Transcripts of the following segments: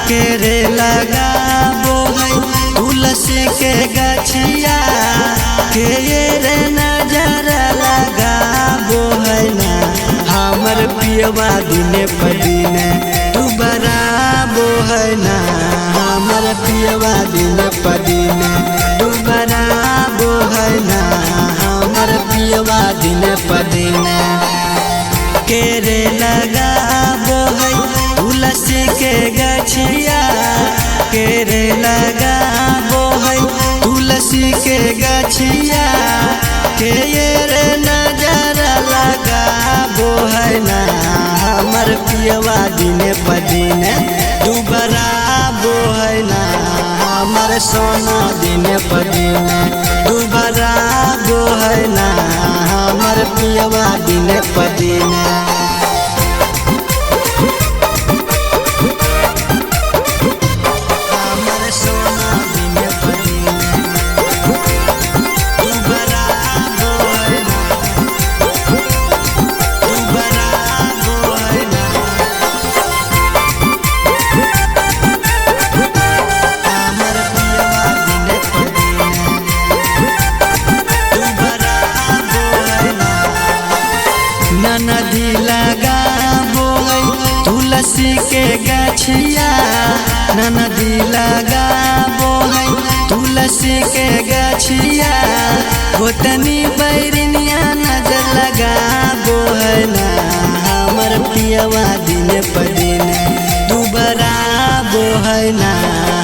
के रे लगाबो है तुलसी के गछिया के रे नजर लगाबो है ना हमर पियवा दिने पदिने तू बराबो है ना हमर पियवा दिने पदिने तू बराबो है ना हमर पियवा दिने पदिने के रे लगाबो है तुलसी के गछिया के रे लगाबो है तुलसी के गछिया के रे नजर लगाबो है ना हमर पियवा दिने पदिने तू बराबो है ना हमर सोना दिने पदिने तू बराबो है ना हमर पियवा दिने पदिने नदी लगाबो है तुलसी के गछिया नदी लगाबो है तुलसी के गछिया गोतनी बैरिनिया नजर लगाबो है ना हमर पियवा दिने पदिने तू बराबो है ना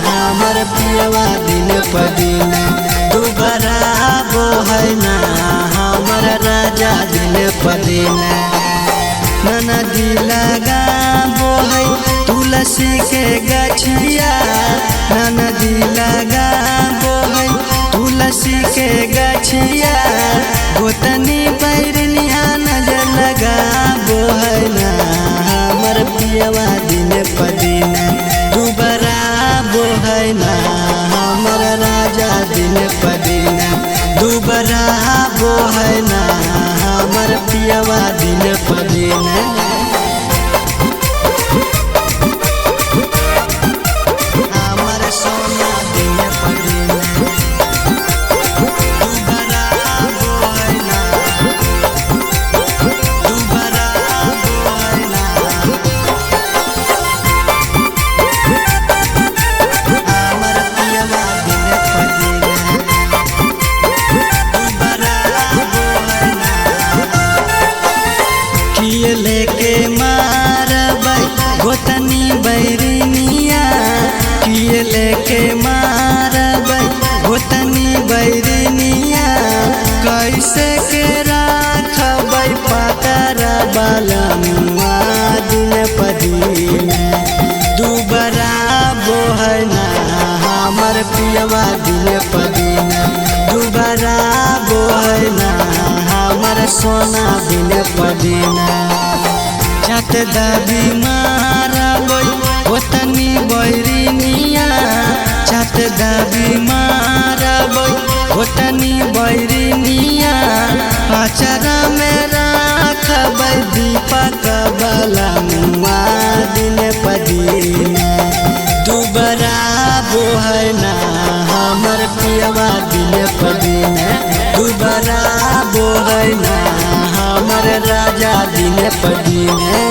हमर पियवा दिने पदिने तू बराबो है ना हमर राजा दिने पदिने नदी लगाबो है तुलसी के गछिया नदी लगाबो है तुलसी के गछिया गोतनी बैरिनिया नजर लगाबो है ना हमर पियवा दिने पदिने तू बराबो है ना हमर राजा दिने पदिने तू बराबो है ना हमर पियवा दिने पदिने हमर सोना दिने पदिने तू बराबो है ना तू बराबो है ना हमर पियवा दिने पदिने तू बराबो है ना किए लेके मारबै गोतनी बैरिनिया किए लेके मारबै गोतनी बैरिनिया कैसे के राखबै पातर बालमुआ दिने पदिने तू बराबो है ना हमर पियवा दिने पदिने तू बराबो है ना हमर सोना दिने पदिने छत दाबी मारबै गोतनी बैरिनिया छत दाबी मारबै गोतनी बैरिनिया पाचरा में राखबै दीपक बालमुआ दिने पदिने तू बराबो है ना हमर पियवा दिने पदिने तू बराबो है ना हमर राजा दिने पदिने।